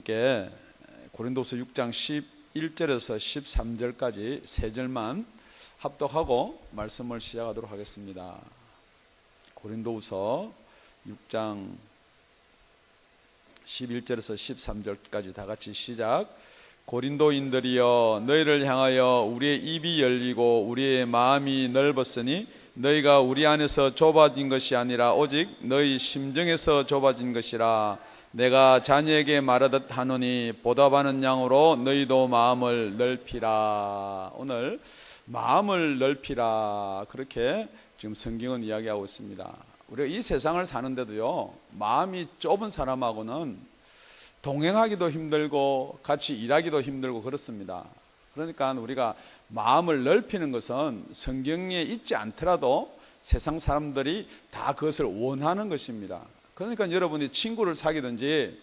함께 고린도서 6장 11절에서 13절까지 세 절만 합독하고 말씀을 시작하도록 하겠습니다. 고린도서 6장 11절에서 13절까지 다 같이 시작. 고린도인들이여, 너희를 향하여 우리의 입이 열리고 우리의 마음이 넓었으니 너희가 우리 안에서 좁아진 것이 아니라 오직 너희 심정에서 좁아진 것이라. 내가 자녀에게 말하듯 하노니 보답하는 양으로 너희도 마음을 넓히라. 오늘 마음을 넓히라, 그렇게 지금 성경은 이야기하고 있습니다. 우리가 이 세상을 사는데도요, 마음이 좁은 사람하고는 동행하기도 힘들고 같이 일하기도 힘들고 그렇습니다. 그러니까 우리가 마음을 넓히는 것은 성경에 있지 않더라도 세상 사람들이 다 그것을 원하는 것입니다. 그러니까 여러분이 친구를 사귀든지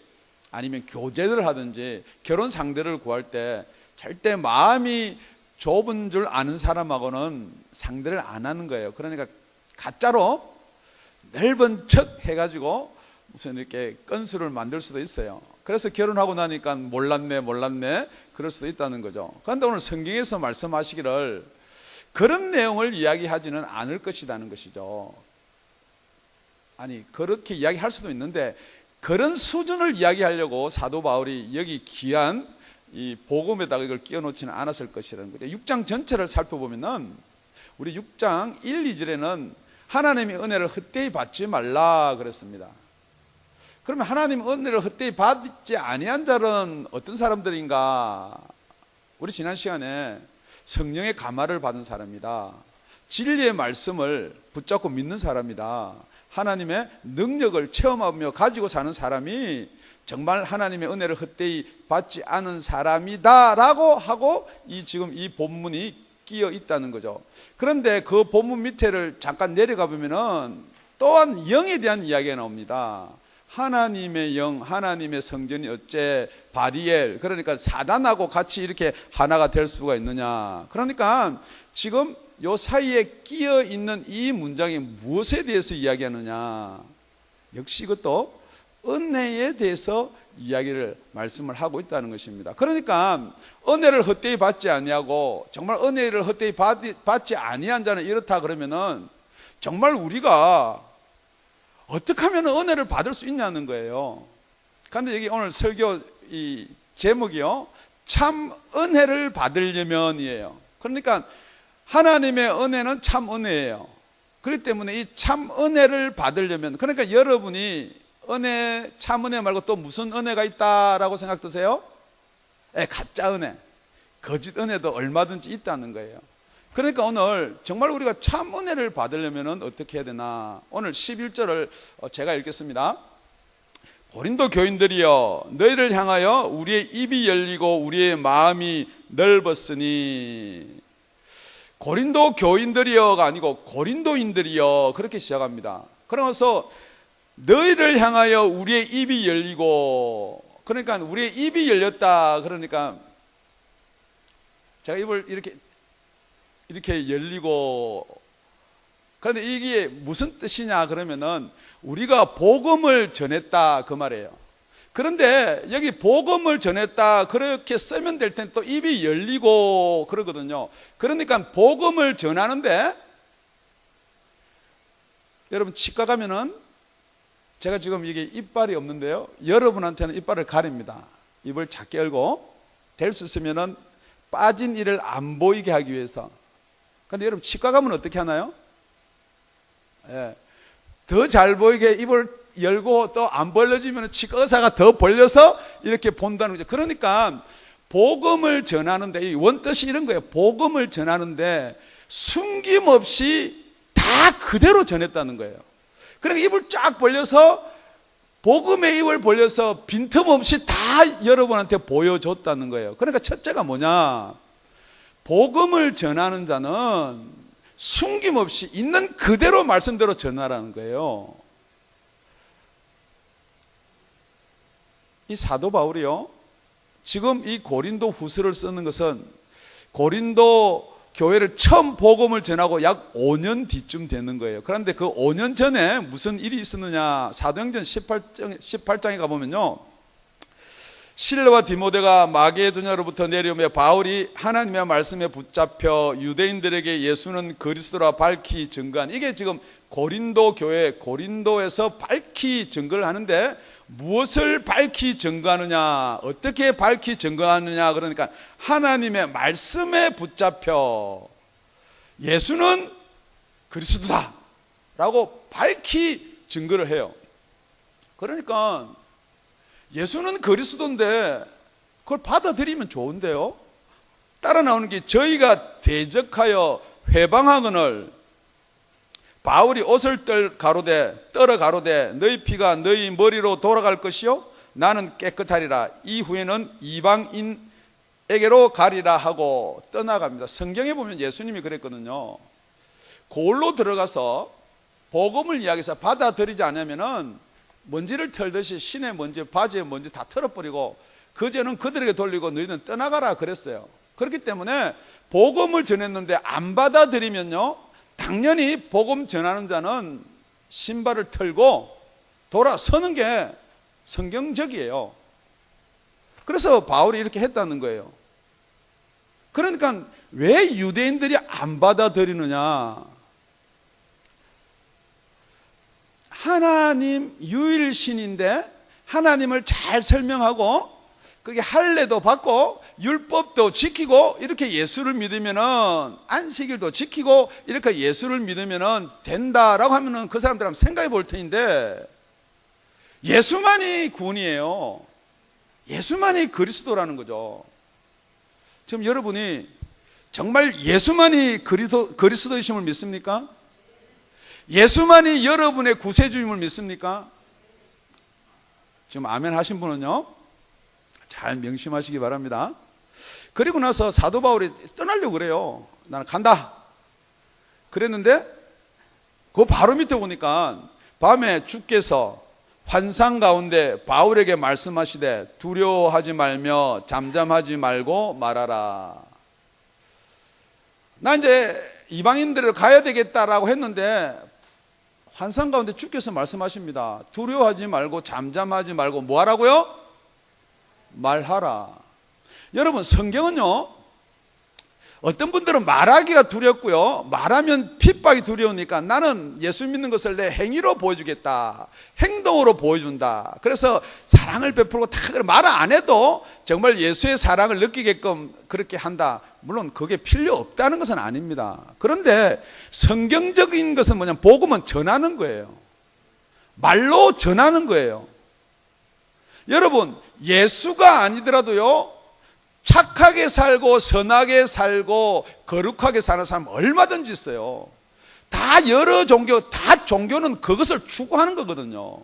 아니면 교제를 하든지 결혼 상대를 구할 때 절대 마음이 좁은 줄 아는 사람하고는 상대를 안 하는 거예요. 그러니까 가짜로 넓은 척 해가지고 무슨 이렇게 건수를 만들 수도 있어요. 그래서 결혼하고 나니까 몰랐네 그럴 수도 있다는 거죠. 그런데 오늘 성경에서 말씀하시기를 그런 내용을 이야기하지는 않을 것이라는 것이죠. 아니, 그렇게 이야기할 수도 있는데 그런 수준을 이야기하려고 사도 바울이 여기 귀한 이 복음에다가 이걸 끼워 놓지는 않았을 것이라는 거죠. 6장 전체를 살펴보면은 우리 6장 1, 2절에는 하나님의 은혜를 헛되이 받지 말라 그랬습니다. 그러면 하나님 은혜를 헛되이 받지 아니한 자는 어떤 사람들인가? 우리 지난 시간에 성령의 감화를 받은 사람이다. 진리의 말씀을 붙잡고 믿는 사람이다. 하나님의 능력을 체험하며 가지고 사는 사람이 정말 하나님의 은혜를 헛되이 받지 않은 사람이다 라고 하고 지금 이 본문이 끼어 있다는 거죠. 그런데 그 본문 밑에를 잠깐 내려가 보면은 또한 영에 대한 이야기가 나옵니다. 하나님의 영, 하나님의 성전이 어째 바리엘, 그러니까 사단하고 같이 이렇게 하나가 될 수가 있느냐. 그러니까 지금 요 사이에 끼어 있는 이 문장이 무엇에 대해서 이야기하느냐. 역시 이것도 은혜에 대해서 말씀을 하고 있다는 것입니다. 그러니까 은혜를 헛되이 받지 아니하고 정말 은혜를 헛되이 받지 아니한 자는 이렇다 그러면은 정말 우리가 어떻게 하면 은혜를 받을 수 있냐는 거예요. 그런데 여기 오늘 설교 이 제목이요, 참 은혜를 받으려면이에요. 그러니까 하나님의 은혜는 참 은혜예요. 그렇기 때문에 이 참 은혜를 받으려면, 그러니까 여러분이 참 은혜 말고 또 무슨 은혜가 있다라고 생각 드세요? 가짜 은혜, 거짓 은혜도 얼마든지 있다는 거예요. 그러니까 오늘 정말 우리가 참 은혜를 받으려면 어떻게 해야 되나? 오늘 11절을 제가 읽겠습니다. 고린도 교인들이여, 너희를 향하여 우리의 입이 열리고 우리의 마음이 넓었으니. 고린도 교인들이여가 아니고 고린도인들이여, 그렇게 시작합니다. 그러면서 너희를 향하여 우리의 입이 열리고, 그러니까 우리의 입이 열렸다. 그러니까 제가 입을 이렇게 열리고, 그런데 이게 무슨 뜻이냐 그러면은 우리가 복음을 전했다 그 말이에요. 그런데 여기 복음을 전했다 그렇게 쓰면 될 텐데 또 입이 열리고 그러거든요. 그러니까 복음을 전하는데, 여러분 치과 가면은 제가 지금 이게 이빨이 없는데요, 여러분한테는 이빨을 가립니다. 입을 작게 열고 될 수 있으면은 빠진 이를 안 보이게 하기 위해서. 그런데 여러분 치과 가면 어떻게 하나요? 더 잘 보이게 입을 열고 또 안 벌려지면 치과 의사가 더 벌려서 이렇게 본다는 거죠. 그러니까 복음을 전하는데 이 원뜻이 이런 거예요. 복음을 전하는데 숨김없이 다 그대로 전했다는 거예요. 그러니까 입을 쫙 벌려서, 복음의 입을 벌려서 빈틈없이 다 여러분한테 보여줬다는 거예요. 그러니까 첫째가 뭐냐? 복음을 전하는 자는 숨김없이 있는 그대로 말씀대로 전하라는 거예요. 이 사도 바울이요, 지금 이 고린도 후서를 쓰는 것은 고린도 교회를 처음 복음을 전하고 약 5년 뒤쯤 되는 거예요. 그런데 그 5년 전에 무슨 일이 있었느냐? 사도행전 18장에 가보면요, 실라와 디모데가 마게도냐로부터 내려오며 바울이 하나님의 말씀에 붙잡혀 유대인들에게 예수는 그리스도라 밝히 증거한, 이게 지금 고린도 교회, 고린도에서 밝히 증거를 하는데, 무엇을 밝히 증거하느냐, 어떻게 밝히 증거하느냐, 그러니까 하나님의 말씀에 붙잡혀 예수는 그리스도다 라고 밝히 증거를 해요. 그러니까 예수는 그리스도인데 그걸 받아들이면 좋은데요, 따라 나오는 게 저희가 대적하여 회방하거늘 바울이 옷을 떨어 가로되 너희 피가 너희 머리로 돌아갈 것이요 나는 깨끗하리라. 이후에는 이방인에게로 가리라 하고 떠나갑니다. 성경에 보면 예수님이 그랬거든요. 고을로 들어가서 복음을 이야기해서 받아들이지 않으면은 먼지를 털듯이 신의 먼지, 바지의 먼지 다 털어버리고 그 죄는 그들에게 돌리고 너희는 떠나가라 그랬어요. 그렇기 때문에 복음을 전했는데 안 받아들이면요, 당연히 복음 전하는 자는 신발을 털고 돌아서는 게 성경적이에요. 그래서 바울이 이렇게 했다는 거예요. 그러니까 왜 유대인들이 안 받아들이느냐, 하나님 유일신인데 하나님을 잘 설명하고 그게 할례도 받고 율법도 지키고 이렇게 예수를 믿으면은, 안식일도 지키고 이렇게 예수를 믿으면은 된다라고 하면은 그 사람들은 생각해 볼 텐데, 예수만이 구원이에요. 예수만이 그리스도라는 거죠. 지금 여러분이 정말 예수만이 그리스도이심을 믿습니까? 예수만이 여러분의 구세주임을 믿습니까? 지금 아멘 하신 분은요, 잘 명심하시기 바랍니다. 그리고 나서 사도 바울이 떠나려고 그래요. 나는 간다 그랬는데 그 바로 밑에 보니까 밤에 주께서 환상 가운데 바울에게 말씀하시되 두려워하지 말며 잠잠하지 말고 말하라. 나 이제 이방인들을 가야 되겠다라고 했는데 환상 가운데 주께서 말씀하십니다. 두려워하지 말고 잠잠하지 말고 뭐 하라고요? 말하라. 여러분, 성경은요, 어떤 분들은 말하기가 두렵고요, 말하면 핍박이 두려우니까 나는 예수 믿는 것을 내 행위로 보여주겠다, 행동으로 보여준다, 그래서 사랑을 베풀고 다 말 안 해도 정말 예수의 사랑을 느끼게끔 그렇게 한다. 물론 그게 필요 없다는 것은 아닙니다. 그런데 성경적인 것은 뭐냐면 복음은 전하는 거예요. 말로 전하는 거예요. 여러분, 예수가 아니더라도요, 착하게 살고 선하게 살고 거룩하게 사는 사람 얼마든지 있어요. 다 여러 종교, 다 종교는 그것을 추구하는 거거든요.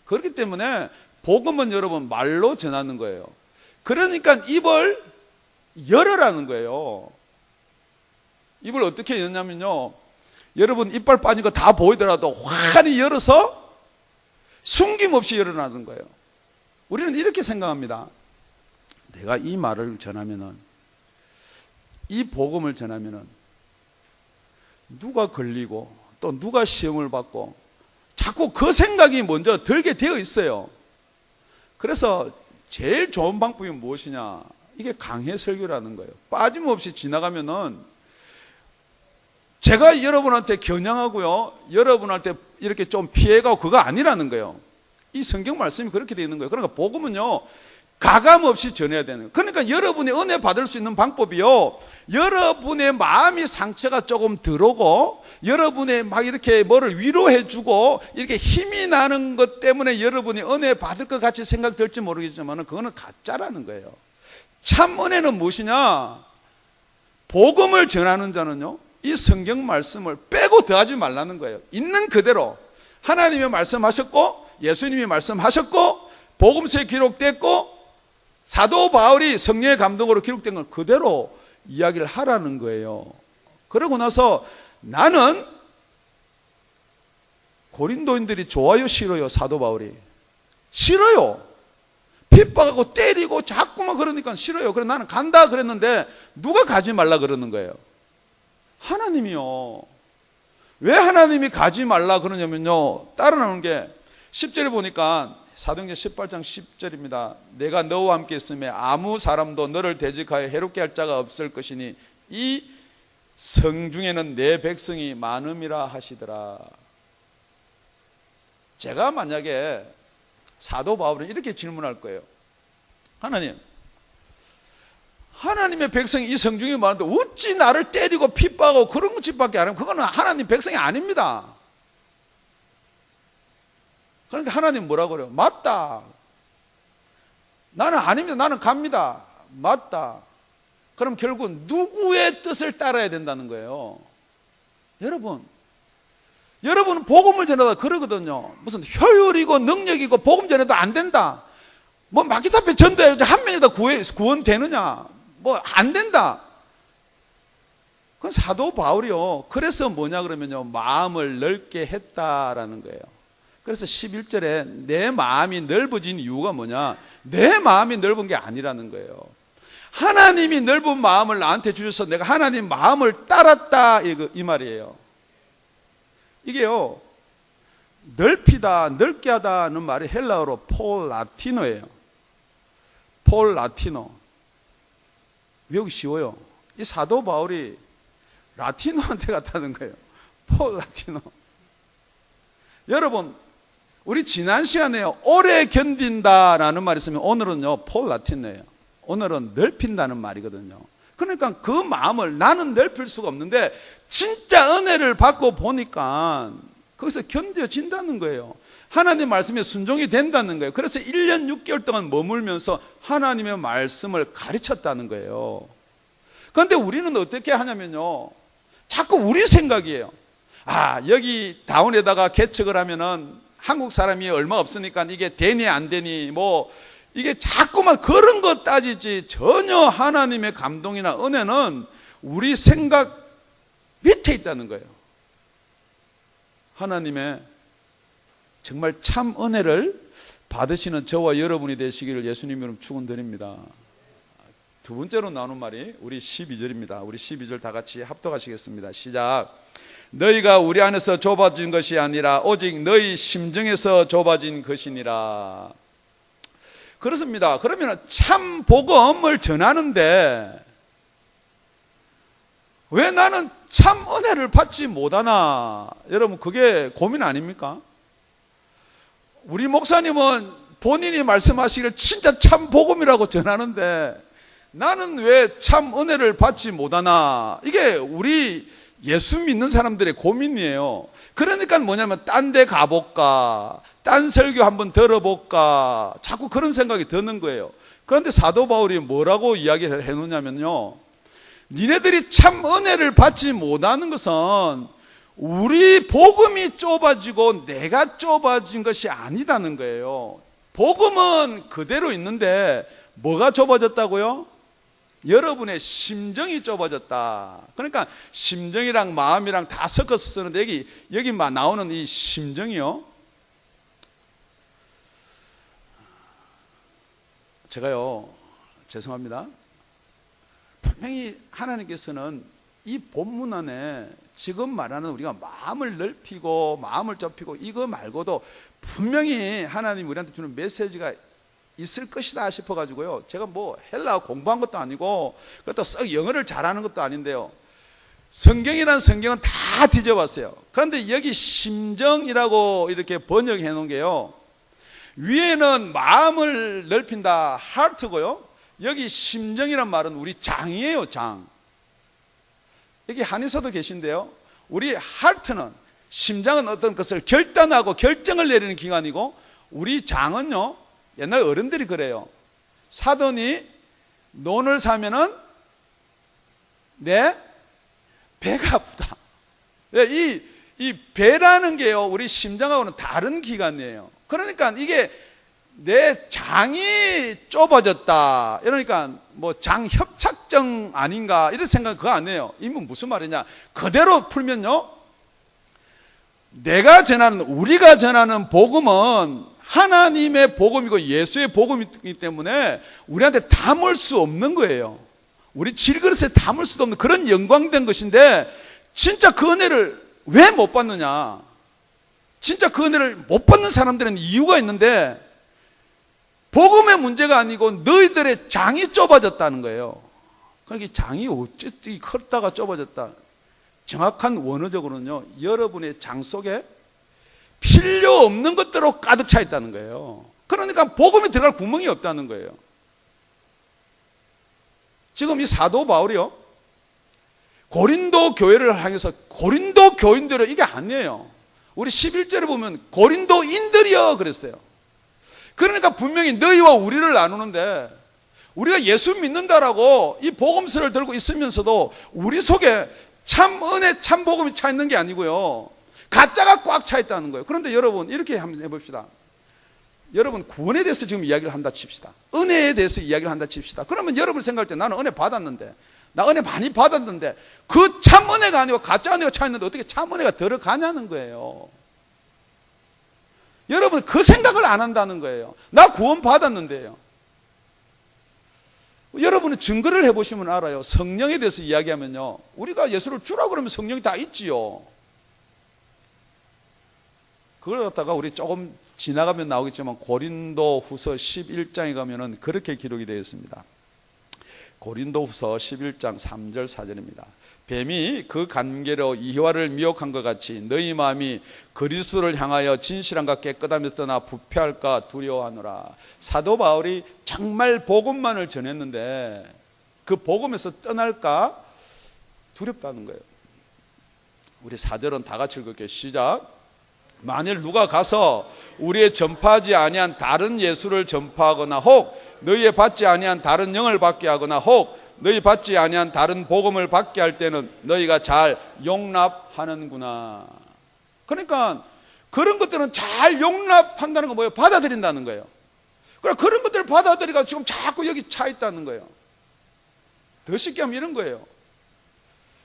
그렇기 때문에 복음은 여러분 말로 전하는 거예요. 그러니까 입을 열으라는 거예요. 입을 어떻게 여냐면요, 여러분 이빨 빠진 거 다 보이더라도 환히 열어서 숨김없이 열어라는 거예요. 우리는 이렇게 생각합니다. 내가 이 말을 전하면은, 이 복음을 전하면은 누가 걸리고 또 누가 시험을 받고 자꾸 그 생각이 먼저 들게 되어 있어요. 그래서 제일 좋은 방법이 무엇이냐, 이게 강해 설교라는 거예요. 빠짐없이 지나가면은 제가 여러분한테 겨냥하고요, 여러분한테 이렇게 좀 피해가고 그거 아니라는 거예요. 이 성경 말씀이 그렇게 되어 있는 거예요. 그러니까 복음은요, 가감 없이 전해야 되는 거예요. 그러니까 여러분이 은혜 받을 수 있는 방법이요, 여러분의 마음이 상처가 조금 들어오고 여러분의 막 이렇게 뭐를 위로해 주고 이렇게 힘이 나는 것 때문에 여러분이 은혜 받을 것 같이 생각될지 모르겠지만 그거는 가짜라는 거예요. 참 은혜는 무엇이냐, 복음을 전하는 자는요, 이 성경 말씀을 빼고 더하지 말라는 거예요. 있는 그대로 하나님이 말씀하셨고 예수님이 말씀하셨고 복음서에 기록됐고 사도 바울이 성령의 감동으로 기록된 건 그대로 이야기를 하라는 거예요. 그러고 나서 나는, 고린도인들이 좋아요 싫어요? 사도 바울이 싫어요. 핍박하고 때리고 자꾸만 그러니까 싫어요. 그래서 나는 간다 그랬는데 누가 가지 말라 그러는 거예요? 하나님이요. 왜 하나님이 가지 말라 그러냐면요, 따라 나오는 게 10절에 보니까 사도행전 18장 10절입니다. 내가 너와 함께 있음에 아무 사람도 너를 대적하여 해롭게 할 자가 없을 것이니 이 성중에는 내 백성이 많음이라 하시더라. 제가 만약에 사도 바울은 이렇게 질문할 거예요. 하나님의 백성이 이 성중에 많은데 어찌 나를 때리고 핍박하고 그런 짓밖에 안 하면 그거는 하나님 백성이 아닙니다. 그러니까 하나님 뭐라고 그래요? 맞다. 나는 아닙니다. 나는 갑니다. 맞다. 그럼 결국 누구의 뜻을 따라야 된다는 거예요? 여러분은 복음을 전하다 그러거든요. 무슨 효율이고 능력이고 복음 전해도 안 된다. 뭐 마귀 앞에 전도해 한 명이 다 구원되느냐? 뭐 안 된다. 그건 사도 바울이요. 그래서 뭐냐 그러면요, 마음을 넓게 했다라는 거예요. 그래서 11절에 내 마음이 넓어진 이유가 뭐냐? 내 마음이 넓은 게 아니라는 거예요. 하나님이 넓은 마음을 나한테 주셔서 내가 하나님 마음을 따랐다, 이 말이에요. 이게요, 넓히다, 넓게 하다는 말이 헬라어로 폴라티노예요. 폴라티노. 외우기 쉬워요. 이 사도 바울이 라티노한테 갔다는 거예요. 폴라티노. 여러분, 우리 지난 시간에 오래 견딘다라는 말이 있으면 오늘은요, 폴라티노예요. 오늘은 넓힌다는 말이거든요. 그러니까 그 마음을 나는 넓힐 수가 없는데 진짜 은혜를 받고 보니까 거기서 견뎌진다는 거예요. 하나님 말씀에 순종이 된다는 거예요. 그래서 1년 6개월 동안 머물면서 하나님의 말씀을 가르쳤다는 거예요. 그런데 우리는 어떻게 하냐면요, 자꾸 우리 생각이에요. 여기 다운에다가 개척을 하면은 한국 사람이 얼마 없으니까 이게 되니 안 되니 뭐 이게 자꾸만 그런 거 따지지, 전혀 하나님의 감동이나 은혜는 우리 생각 밑에 있다는 거예요. 하나님의 정말 참 은혜를 받으시는 저와 여러분이 되시기를 예수님 이름 축원드립니다. 두 번째로 나오는 말이 우리 12절입니다. 우리 12절 다 같이 합독하시겠습니다. 시작. 너희가 우리 안에서 좁아진 것이 아니라 오직 너희 심정에서 좁아진 것이니라. 그렇습니다. 그러면 참 복음을 전하는데 왜 나는 참 은혜를 받지 못하나? 여러분, 그게 고민 아닙니까? 우리 목사님은 본인이 말씀하시기를 진짜 참 복음이라고 전하는데 나는 왜 참 은혜를 받지 못하나? 이게 우리 예수 믿는 사람들의 고민이에요. 그러니까 뭐냐면 딴 데 가볼까, 딴 설교 한번 들어볼까, 자꾸 그런 생각이 드는 거예요. 그런데 사도 바울이 뭐라고 이야기를 해놓냐면요, 니네들이 참 은혜를 받지 못하는 것은 우리 복음이 좁아지고 내가 좁아진 것이 아니다는 거예요. 복음은 그대로 있는데 뭐가 좁아졌다고요? 여러분의 심정이 좁아졌다. 그러니까 심정이랑 마음이랑 다 섞어서 쓰는데 여기 나오는 이 심정이요, 제가요, 죄송합니다, 분명히 하나님께서는 이 본문 안에 지금 말하는 우리가 마음을 넓히고 마음을 좁히고 이거 말고도 분명히 하나님 우리한테 주는 메시지가 있을 것이다 싶어가지고요, 제가 뭐 헬라어 공부한 것도 아니고 그것도 썩 영어를 잘하는 것도 아닌데요, 성경이란 성경은 다 뒤져봤어요. 그런데 여기 심정이라고 이렇게 번역해 놓은 게요, 위에는 마음을 넓힌다, 하트고요, 여기 심정이란 말은 우리 장이에요, 장. 여기 한의사도 계신데요, 우리 하트는, 심장은 어떤 것을 결단하고 결정을 내리는 기관이고, 우리 장은요, 옛날 어른들이 그래요. 사더니 논을 사면은 내 배가 아프다. 이 배라는 게요, 우리 심장하고는 다른 기관이에요. 그러니까 이게 내 장이 좁아졌다, 이러니까 뭐 장협착증 아닌가 이런 생각 그거 아니에요. 이건 무슨 말이냐, 그대로 풀면요, 내가 전하는, 우리가 전하는 복음은 하나님의 복음이고 예수의 복음이기 때문에 우리한테 담을 수 없는 거예요. 우리 질그릇에 담을 수도 없는 그런 영광된 것인데, 진짜 그 은혜를 왜 못 받느냐? 진짜 그 은혜를 못 받는 사람들은 이유가 있는데, 복음의 문제가 아니고 너희들의 장이 좁아졌다는 거예요. 그러니까 장이 어쨌든 컸다가 좁아졌다. 정확한 원어적으로는요, 여러분의 장 속에 필요 없는 것들로 가득 차 있다는 거예요. 그러니까 복음이 들어갈 구멍이 없다는 거예요. 지금 이 사도 바울이요, 고린도 교회를 향해서 고린도 교인들은 이게 아니에요. 우리 11절에 보면 고린도인들이여 그랬어요. 그러니까 분명히 너희와 우리를 나누는데, 우리가 예수 믿는다라고 이 복음서를 들고 있으면서도 우리 속에 참 은혜, 참 복음이 차 있는 게 아니고요, 가짜가 꽉 차 있다는 거예요. 그런데 여러분, 이렇게 한번 해봅시다. 여러분, 구원에 대해서 지금 이야기를 한다 칩시다. 은혜에 대해서 이야기를 한다 칩시다. 그러면 여러분 생각할 때, 나는 은혜 받았는데, 나 은혜 많이 받았는데, 그 참 은혜가 아니고 가짜 은혜가 차 있는데 어떻게 참 은혜가 들어가냐는 거예요. 여러분, 그 생각을 안 한다는 거예요. 나 구원 받았는데요. 여러분은 증거를 해보시면 알아요. 성령에 대해서 이야기하면요, 우리가 예수를 주라 그러면 성령이 다 있지요. 그걸 갖다가 우리 조금 지나가면 나오겠지만 고린도 후서 11장에 가면은 그렇게 기록이 되어 있습니다. 고린도 후서 11장 3절 4절입니다. 뱀이 그 관계로 이화를 미혹한 것 같이 너희 마음이 그리스도를 향하여 진실함과 깨끗함에서 떠나 부패할까 두려워하노라. 사도 바울이 정말 복음만을 전했는데 그 복음에서 떠날까 두렵다는 거예요. 우리 4절은 다 같이 읽을게요. 시작. 만일 누가 가서 우리의 전파하지 아니한 다른 예수를 전파하거나 혹 너희의 받지 아니한 다른 영을 받게 하거나 혹 너희 받지 아니한 다른 복음을 받게 할 때는 너희가 잘 용납하는구나. 그러니까 그런 것들은 잘 용납한다는 건 뭐예요? 받아들인다는 거예요. 그러니까 그런 것들을 받아들이가 지금 자꾸 여기 차 있다는 거예요. 더 쉽게 하면 이런 거예요.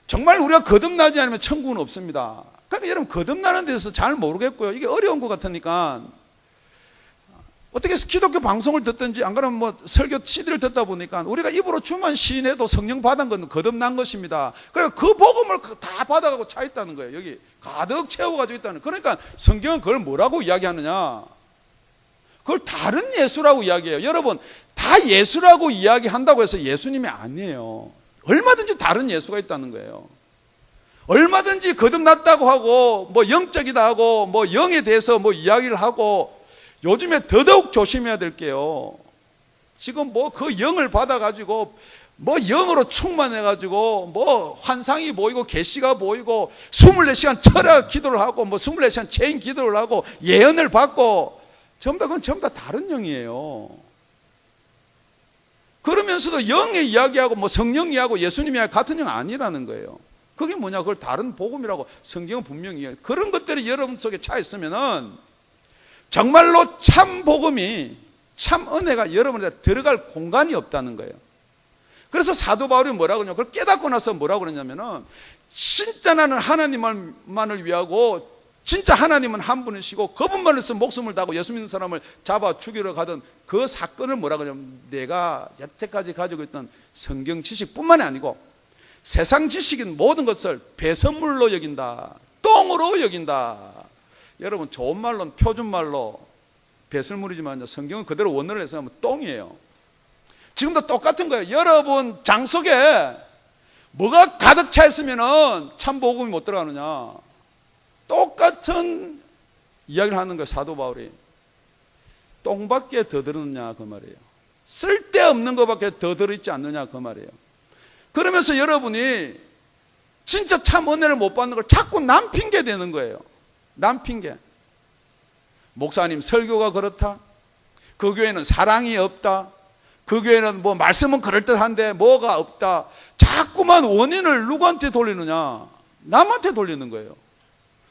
정말 우리가 거듭나지 않으면 천국은 없습니다. 그러니까 여러분, 거듭나는 데서 잘 모르겠고요, 이게 어려운 것 같으니까 어떻게 해서 기독교 방송을 듣든지 안 그러면 뭐 설교 CD를 듣다 보니까 우리가 입으로 주만 시인해도 성령 받은 건 거듭난 것입니다. 그러니까 그 복음을 다 받아가고 차 있다는 거예요. 여기 가득 채워가지고 있다는 거예요. 그러니까 성경은 그걸 뭐라고 이야기하느냐, 그걸 다른 예수라고 이야기해요. 여러분, 다 예수라고 이야기한다고 해서 예수님이 아니에요. 얼마든지 다른 예수가 있다는 거예요. 얼마든지 거듭났다고 하고 뭐 영적이다 하고 뭐 영에 대해서 뭐 이야기를 하고, 요즘에 더더욱 조심해야 될 게요, 지금 뭐 그 영을 받아가지고 뭐 영으로 충만해가지고 뭐 환상이 보이고 계시가 보이고 24시간 철학 기도를 하고 뭐 24시간 체인 기도를 하고 예언을 받고, 그건 전부 다 다른 영이에요. 그러면서도 영의 이야기하고 뭐 성령 이야기하고 예수님 이야기 같은 영 아니라는 거예요. 그게 뭐냐, 그걸 다른 복음이라고 성경은 분명히 이야기해요. 그런 것들이 여러분 속에 차 있으면은 정말로 참 복음이, 참 은혜가 여러분한테 들어갈 공간이 없다는 거예요. 그래서 사도 바울이 뭐라고 하냐면, 그걸 깨닫고 나서 뭐라고 그러냐면은, 진짜 나는 하나님만을 위하고, 진짜 하나님은 한 분이시고 그분만을 위해서 목숨을 다하고 예수 믿는 사람을 잡아 죽이러 가던 그 사건을 뭐라고 하냐면, 내가 여태까지 가지고 있던 성경 지식뿐만이 아니고 세상 지식인 모든 것을 배설물로 여긴다, 똥으로 여긴다. 여러분, 좋은 말로는 표준말로 배설물이지만 성경은 그대로 원어를 해서 하면 똥이에요. 지금도 똑같은 거예요. 여러분 장 속에 뭐가 가득 차 있으면 참 복음이 못 들어가느냐, 똑같은 이야기를 하는 거예요. 사도 바울이 똥밖에 더 들었느냐 그 말이에요. 쓸데없는 것밖에 더 들어있지 않느냐 그 말이에요. 그러면서 여러분이 진짜 참 은혜를 못 받는 걸 자꾸 남 핑계 대는 거예요. 남 핑계. 목사님 설교가 그렇다, 그 교회는 사랑이 없다, 그 교회는 뭐 말씀은 그럴듯한데 뭐가 없다. 자꾸만 원인을 누구한테 돌리느냐? 남한테 돌리는 거예요.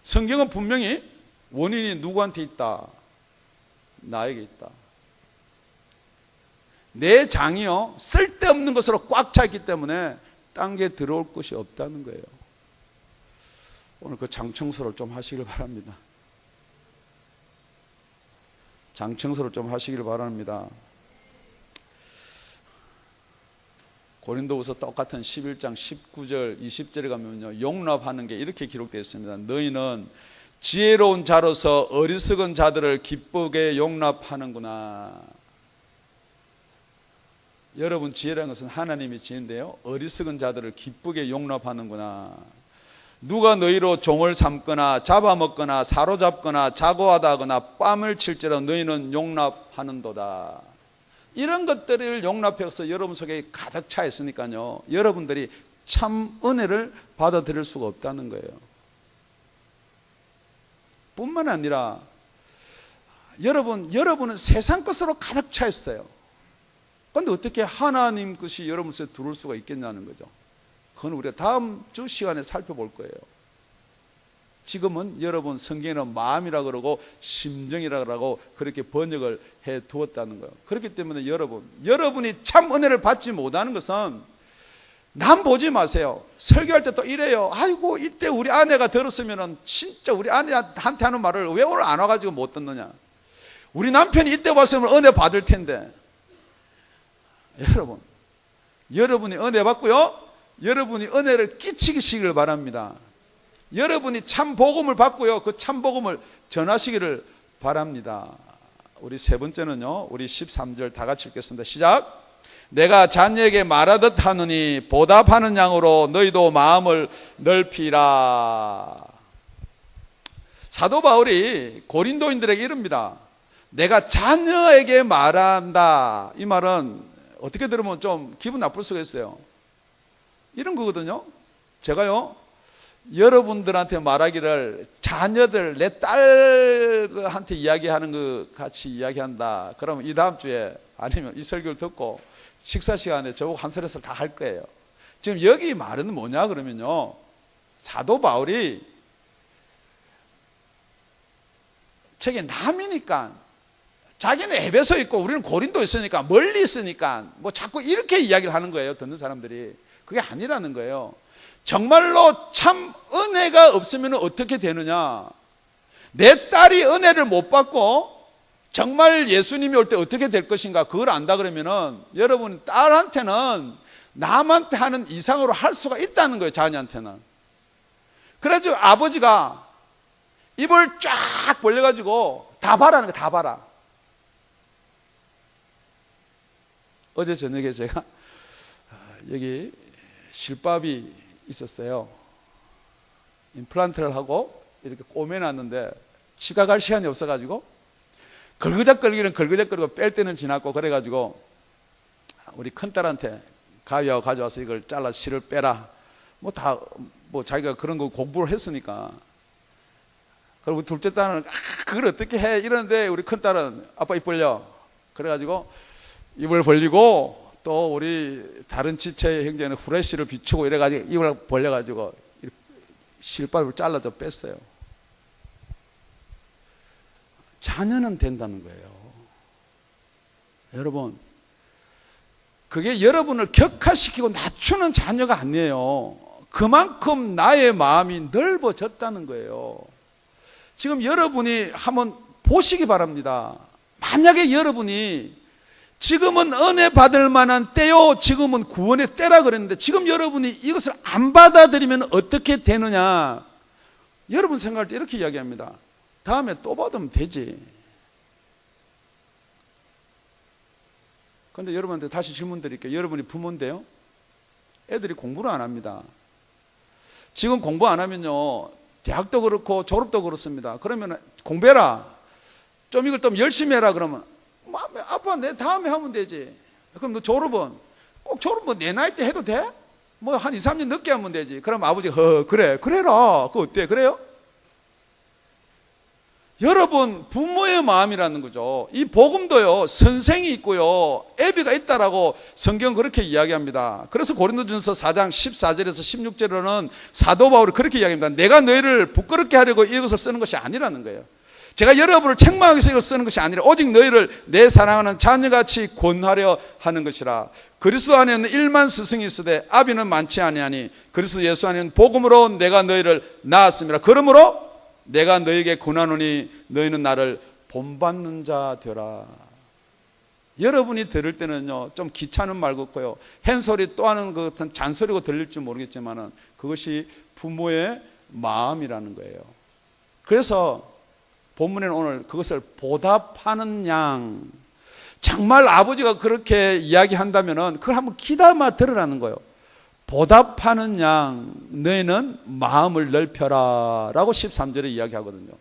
성경은 분명히 원인이 누구한테 있다? 나에게 있다. 내 장이요, 쓸데없는 것으로 꽉 차 있기 때문에 딴 게 들어올 것이 없다는 거예요. 오늘 그 장 청소를 좀 하시길 바랍니다. 장 청소를 좀 하시길 바랍니다. 고린도후서 똑같은 11장 19절 20절에 가면요, 용납하는 게 이렇게 기록되어 있습니다. 너희는 지혜로운 자로서 어리석은 자들을 기쁘게 용납하는구나. 여러분 지혜라는 것은 하나님의 지혜인데요, 어리석은 자들을 기쁘게 용납하는구나. 누가 너희로 종을 삼거나 잡아먹거나 사로잡거나 자고하다 하거나 뺨을 칠지라도 너희는 용납하는도다. 이런 것들을 용납해서 여러분 속에 가득 차 있으니까요, 여러분들이 참 은혜를 받아들일 수가 없다는 거예요. 뿐만 아니라 여러분은 세상 것으로 가득 차 있어요. 그런데 어떻게 하나님 것이 여러분 속에 들어올 수가 있겠냐는 거죠. 그건 우리가 다음 주 시간에 살펴볼 거예요. 지금은 여러분 성경에는 마음이라 그러고 심정이라 그러고 그렇게 번역을 해 두었다는 거예요. 그렇기 때문에 여러분이 참 은혜를 받지 못하는 것은 남 보지 마세요. 설교할 때 또 이래요. 아이고 이때 우리 아내가 들었으면 진짜 우리 아내한테 하는 말을 왜 오늘 안 와가지고 못 듣느냐. 우리 남편이 이때 왔으면 은혜 받을 텐데. 여러분이 은혜 받고요, 여러분이 은혜를 끼치시기를 바랍니다. 여러분이 참 복음을 받고요, 그 참 복음을 전하시기를 바랍니다. 우리 세 번째는요, 우리 13절 다 같이 읽겠습니다. 시작. 내가 자녀에게 말하듯 하느니 보답하는 양으로 너희도 마음을 넓히라. 사도 바울이 고린도인들에게 이릅니다. 내가 자녀에게 말한다. 이 말은 어떻게 들으면 좀 기분 나쁠 수가 있어요. 이런 거거든요. 제가요, 여러분들한테 말하기를 자녀들, 내 딸한테 이야기하는 거 같이 이야기한다. 그러면 이 다음 주에 아니면 이 설교를 듣고 식사 시간에 저보고 한 소리씩 다 할 거예요. 지금 여기 말은 뭐냐 그러면요, 사도 바울이 저게 남이니까, 자기는 에베소에 있고 우리는 고린도에 있으니까 멀리 있으니까 뭐 자꾸 이렇게 이야기를 하는 거예요, 듣는 사람들이. 그게 아니라는 거예요. 정말로 참 은혜가 없으면 어떻게 되느냐. 내 딸이 은혜를 못 받고 정말 예수님이 올 때 어떻게 될 것인가, 그걸 안다 그러면은 여러분 딸한테는 남한테 하는 이상으로 할 수가 있다는 거예요, 자녀한테는. 그래가지고 아버지가 입을 쫙 벌려가지고 다 봐라는 거예요, 다 봐라. 어제 저녁에 제가 여기 실밥이 있었어요. 임플란트를 하고 이렇게 꼬매놨는데 치과 시간이 없어가지고 걸그적거리고 뺄 때는 지났고, 그래가지고 우리 큰딸한테 가위하고 가져와서 이걸 잘라 실을 빼라. 뭐 자기가 그런 거 공부를 했으니까. 그리고 둘째 딸은 그걸 어떻게 해 이러는데 우리 큰딸은 아빠 입 벌려. 그래가지고 입을 벌리고, 또 우리 다른 지체의 형제는 후레쉬를 비추고 이래가지고 입을 벌려가지고 실밥을 잘라서 뺐어요. 자녀는 된다는 거예요. 여러분, 그게 여러분을 격화시키고 낮추는 자녀가 아니에요. 그만큼 나의 마음이 넓어졌다는 거예요. 지금 여러분이 한번 보시기 바랍니다. 만약에 여러분이 지금은 은혜 받을 만한 때요, 지금은 구원의 때라 그랬는데 지금 여러분이 이것을 안 받아들이면 어떻게 되느냐. 여러분 생각할 때 이렇게 이야기합니다. 다음에 또 받으면 되지. 그런데 여러분한테 다시 질문 드릴게요. 여러분이 부모인데요, 애들이 공부를 안 합니다. 지금 공부 안 하면요, 대학도 그렇고 졸업도 그렇습니다. 그러면 공부해라, 좀 이걸 좀 열심히 해라. 그러면 아빠 내 다음에 하면 되지. 그럼 너 졸업은 꼭 졸업 내 나이 때 해도 돼? 뭐 한 2, 3년 늦게 하면 되지. 그럼 아버지가 그래라. 그거 어때? 그래요? 여러분, 부모의 마음이라는 거죠. 이 복음도요, 선생이 있고요, 애비가 있다라고 성경 그렇게 이야기합니다. 그래서 고린도전서 4장 14절에서 16절에는 사도 바울이 그렇게 이야기합니다. 내가 너희를 부끄럽게 하려고 이것을 쓰는 것이 아니라는 거예요. 제가 여러분을 책망하기 위해서 이걸 쓰는 것이 아니라 오직 너희를 내 사랑하는 자녀같이 권하려 하는 것이라. 그리스도 안에는 1만 스승이 있으되 아비는 많지 아니하니 그리스도 예수 안에는 복음으로 내가 너희를 낳았습니다. 그러므로 내가 너희에게 권하노니 너희는 나를 본받는 자 되라. 여러분이 들을 때는요, 좀 귀찮은 말 같고요, 헨소리 또 하는 것 같은 잔소리고 들릴지 모르겠지만은 그것이 부모의 마음이라는 거예요. 그래서 본문에는 오늘 그것을 보답하는 양, 정말 아버지가 그렇게 이야기한다면은 그걸 한번 귀담아 들으라는 거예요. 보답하는 양 너희는 마음을 넓혀라 라고 13절에 이야기하거든요.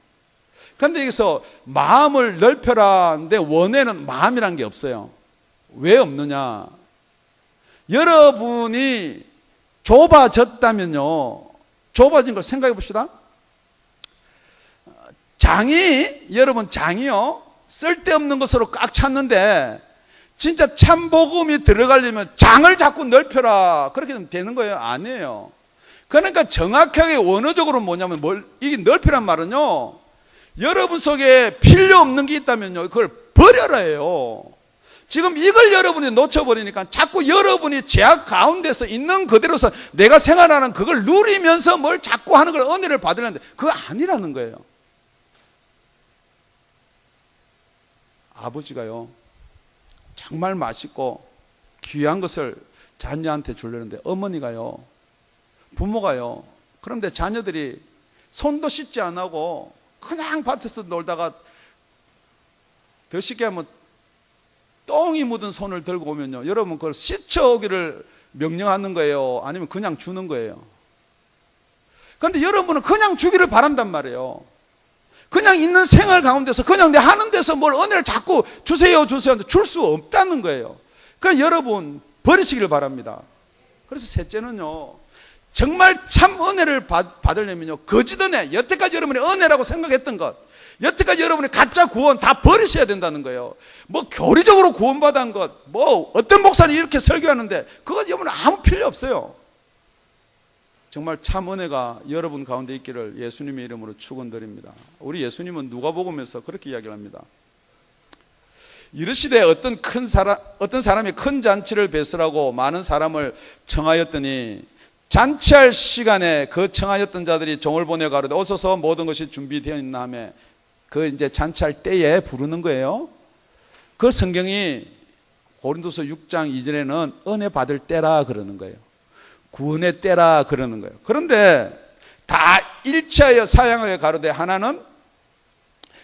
그런데 여기서 마음을 넓혀라인데 원에는 마음이란 게 없어요. 왜 없느냐? 여러분이 좁아졌다면요, 좁아진 걸 생각해 봅시다. 여러분 장이요, 쓸데없는 것으로 꽉 찼는데 진짜 참 복음이 들어가려면 장을 자꾸 넓혀라 그렇게 되는 거예요? 아니에요. 그러니까 정확하게 원어적으로 뭐냐면 이게 넓히란 말은요, 여러분 속에 필요 없는 게 있다면요 그걸 버려라 해요. 지금 이걸 여러분이 놓쳐버리니까 자꾸 여러분이 제약 가운데서 있는 그대로서 내가 생활하는 그걸 누리면서 뭘 자꾸 하는 걸 은혜를 받으려는데 그거 아니라는 거예요. 아버지가요 정말 맛있고 귀한 것을 자녀한테 주려는데, 어머니가요, 부모가요, 그런데 자녀들이 손도 씻지 안 하고 그냥 밭에서 놀다가 더 쉽게 하면 똥이 묻은 손을 들고 오면요, 여러분 그걸 씻어오기를 명령하는 거예요? 아니면 그냥 주는 거예요? 그런데 여러분은 그냥 주기를 바란단 말이에요. 그냥 있는 생활 가운데서 그냥 내 하는 데서 뭘 은혜를 자꾸 주세요 하는데 줄 수 없다는 거예요. 그러니까 여러분 버리시기를 바랍니다. 그래서 셋째는요, 정말 참 은혜를 받으려면요, 거짓 은혜, 여태까지 여러분이 은혜라고 생각했던 것, 여태까지 여러분이 가짜 구원 다 버리셔야 된다는 거예요. 뭐 교리적으로 구원받은 것, 뭐 어떤 목사님 이렇게 설교하는데 그건 여러분 아무 필요 없어요. 정말 참 은혜가 여러분 가운데 있기를 예수님의 이름으로 축원드립니다. 우리 예수님은 누가복음에서 그렇게 이야기를 합니다. 이르시되 어떤 사람이 큰 잔치를 베풀라고 많은 사람을 청하였더니 잔치할 시간에 그 청하였던 자들이 종을 보내 가로되 오소서 모든 것이 준비되어 있나 하며 그 이제 잔치할 때에 부르는 거예요. 그 성경이 고린도서 6장 2절에는 은혜 받을 때라 그러는 거예요. 구원의 때라 그러는 거예요. 그런데 다 일치하여 사양하여 가로되 하나는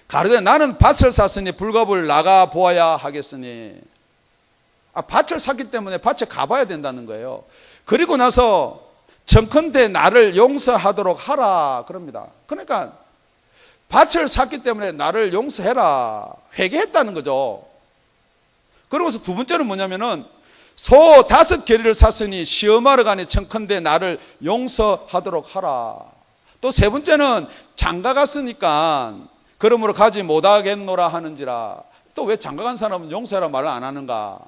가로되 나는 밭을 샀으니 불갑을 나가 보아야 하겠으니, 밭을 샀기 때문에 밭에 가봐야 된다는 거예요. 그리고 나서 청컨대 나를 용서하도록 하라 그럽니다. 그러니까 밭을 샀기 때문에 나를 용서해라, 회개했다는 거죠. 그러고서 두 번째는 뭐냐면은 소 5겨리를 샀으니 시험하러 가니 청컨대 나를 용서하도록 하라. 또 세 번째는 장가 갔으니까 그러므로 가지 못하겠노라 하는지라. 또 왜 장가 간 사람은 용서해라 말을 안 하는가?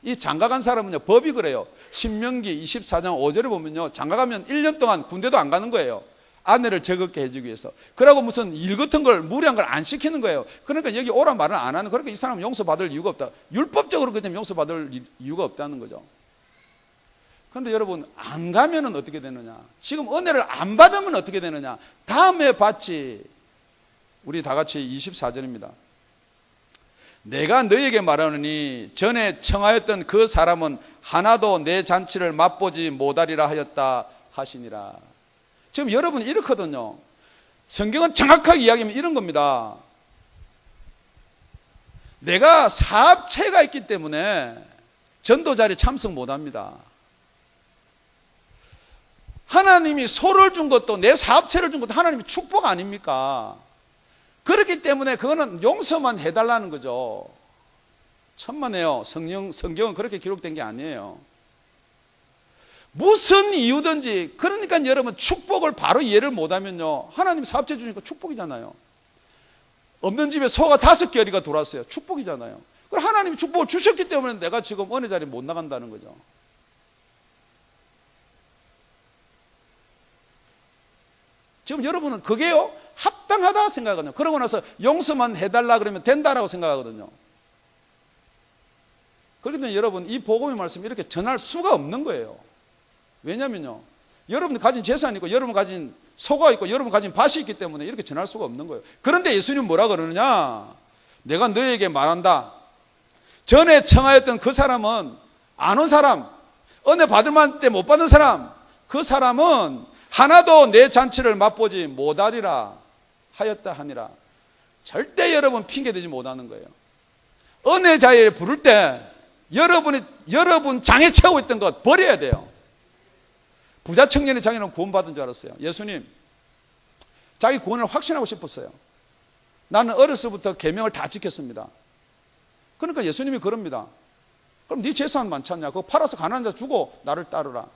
이 장가 간 사람은요, 법이 그래요. 신명기 24장 5절에 보면요, 장가 가면 1년 동안 군대도 안 가는 거예요. 아내를 즐겁게 해주기 위해서. 그러고 무슨 일 같은 걸, 무리한 걸 안 시키는 거예요. 그러니까 여기 오란 말을 안 하는, 그러니까 이 사람은 용서받을 이유가 없다. 율법적으로 그냥 용서받을 이유가 없다는 거죠. 그런데 여러분, 안 가면은 어떻게 되느냐? 지금 은혜를 안 받으면 어떻게 되느냐? 다음에 받지. 우리 다 같이 24절입니다. 내가 너에게 말하노니 전에 청하였던 그 사람은 하나도 내 잔치를 맛보지 못하리라 하였다 하시니라. 지금 여러분이 이렇거든요. 성경은 정확하게 이야기하면 이런 겁니다. 내가 사업체가 있기 때문에 전도 자리에 참석 못합니다. 하나님이 소를 준 것도, 내 사업체를 준 것도 하나님의 축복 아닙니까? 그렇기 때문에 그거는 용서만 해달라는 거죠. 천만에요. 성경은 그렇게 기록된 게 아니에요. 무슨 이유든지, 그러니까 여러분 축복을 바로 이해를 못하면요, 하나님 사업체 주니까 축복이잖아요. 없는 집에 소가 5겨리가 들어왔어요. 축복이잖아요. 그럼 하나님이 축복을 주셨기 때문에 내가 지금 은혜 자리에 못 나간다는 거죠. 지금 여러분은 그게요, 합당하다 생각하거든요. 그러고 나서 용서만 해달라 그러면 된다라고 생각하거든요. 그렇기 때문에 여러분, 이 복음의 말씀 이렇게 전할 수가 없는 거예요. 왜냐면요, 여러분이 가진 재산이 있고 여러분 가진 소가 있고 여러분 가진 밭이 있기 때문에 이렇게 전할 수가 없는 거예요. 그런데 예수님은 뭐라 그러느냐? 내가 너에게 말한다. 전에 청하였던 그 사람은, 안 온 사람, 은혜 받을 만 때 못 받은 사람, 그 사람은 하나도 내 잔치를 맛보지 못하리라 하였다 하니라. 절대 여러분 핑계대지 못하는 거예요. 은혜 자리에 부를 때 여러분 장애 채우고 있던 것 버려야 돼요. 부자 청년의 장애는 구원받은 줄 알았어요. 예수님, 자기 구원을 확신하고 싶었어요. 나는 어렸을부터 계명을 다 지켰습니다. 그러니까 예수님이 그럽니다. 그럼 네 재산 많지 않냐? 그거 팔아서 가난한 자 주고 나를 따르라.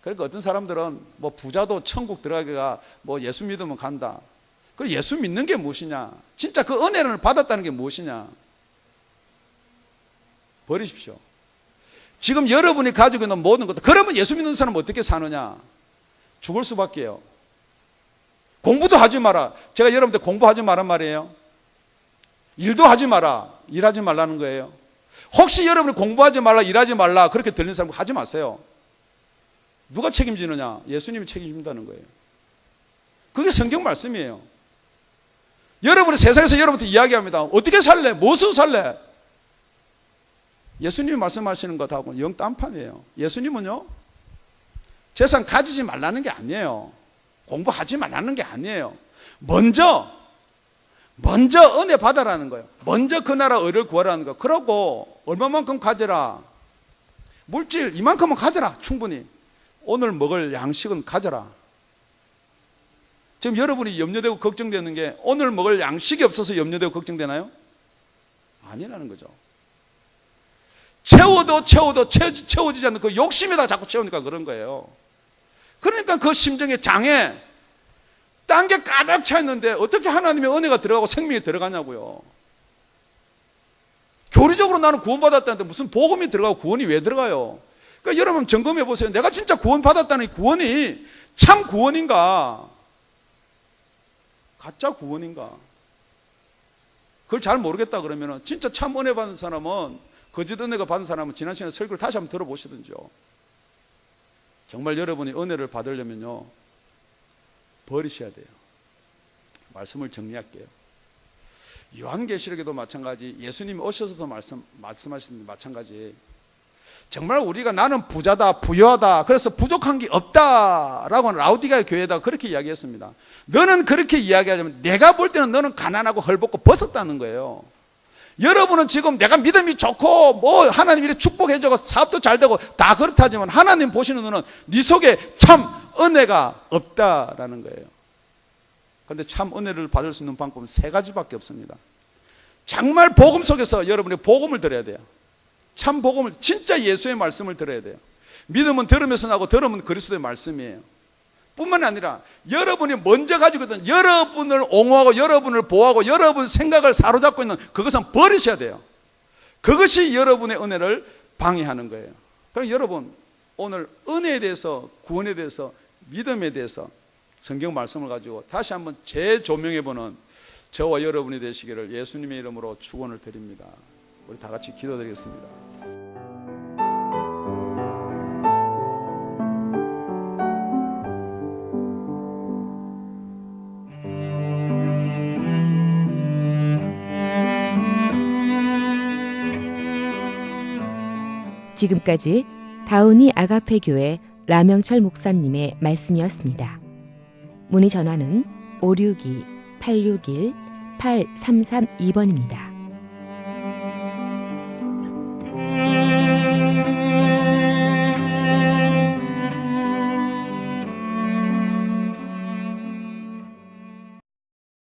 그러니까 어떤 사람들은 뭐 부자도 천국 들어가기가 뭐 예수 믿으면 간다. 그리고 예수 믿는 게 무엇이냐? 진짜 그 은혜를 받았다는 게 무엇이냐? 버리십시오. 지금 여러분이 가지고 있는 모든 것들, 그러면 예수 믿는 사람은 어떻게 사느냐? 죽을 수밖에요. 공부도 하지 마라. 제가 여러분들 공부하지 마란 말이에요. 일도 하지 마라. 일하지 말라는 거예요. 혹시 여러분이 공부하지 말라, 일하지 말라 그렇게 들리는 사람 하지 마세요. 누가 책임지느냐? 예수님이 책임진다는 거예요. 그게 성경 말씀이에요. 여러분이 세상에서 여러분한테 이야기합니다. 어떻게 살래? 무엇으로 살래? 예수님이 말씀하시는 것하고 영 딴판이에요. 예수님은요, 재산 가지지 말라는 게 아니에요. 공부하지 말라는 게 아니에요. 먼저 은혜 받아라는 거예요. 먼저 그 나라 의를 구하라는 거예요. 그러고 얼마만큼 가져라. 물질 이만큼은 가져라. 충분히. 오늘 먹을 양식은 가져라. 지금 여러분이 염려되고 걱정되는 게 오늘 먹을 양식이 없어서 염려되고 걱정되나요? 아니라는 거죠. 채워도 채워지지 않는 그 욕심에다 자꾸 채우니까 그런 거예요. 그러니까 그 심정의 장애, 딴 게 가득 차 있는데 어떻게 하나님의 은혜가 들어가고 생명이 들어가냐고요. 교리적으로 나는 구원받았다는데 무슨 복음이 들어가고 구원이 왜 들어가요? 그러니까 여러분 점검해 보세요. 내가 진짜 구원받았다는 이 구원이 참 구원인가? 가짜 구원인가? 그걸 잘 모르겠다 그러면 진짜 참 은혜 받은 사람은, 거짓 은혜가 받은 사람은 지난 시간에 설교를 다시 한번 들어보시든지요. 정말 여러분이 은혜를 받으려면요, 버리셔야 돼요. 말씀을 정리할게요. 요한계시록에도 마찬가지, 예수님이 오셔서도 말씀하시는 마찬가지. 정말 우리가 나는 부자다, 부유하다, 그래서 부족한 게 없다라고 라우디게아 교회에다 그렇게 이야기했습니다. 너는 그렇게 이야기하자면 내가 볼 때는 너는 가난하고 헐벗고 벗었다는 거예요. 여러분은 지금 내가 믿음이 좋고 뭐 하나님 이렇게 축복해주고 사업도 잘 되고 다 그렇다지만 하나님 보시는 눈은 네 속에 참 은혜가 없다라는 거예요. 그런데 참 은혜를 받을 수 있는 방법은 세 가지밖에 없습니다. 정말 복음 속에서 여러분이 복음을 들어야 돼요. 참 복음을, 진짜 예수의 말씀을 들어야 돼요. 믿음은 들으면서 나고 들으면 그리스도의 말씀이에요. 뿐만 아니라 여러분이 먼저 가지고 있던, 여러분을 옹호하고 여러분을 보호하고 여러분 생각을 사로잡고 있는 그것은 버리셔야 돼요. 그것이 여러분의 은혜를 방해하는 거예요. 그럼 여러분 오늘 은혜에 대해서, 구원에 대해서, 믿음에 대해서 성경 말씀을 가지고 다시 한번 재조명해보는 저와 여러분이 되시기를 예수님의 이름으로 축원을 드립니다. 우리 다 같이 기도드리겠습니다. 지금까지 다운이 아가페 교회 라명철 목사님의 말씀이었습니다. 문의 전화는 562-861-8332번입니다.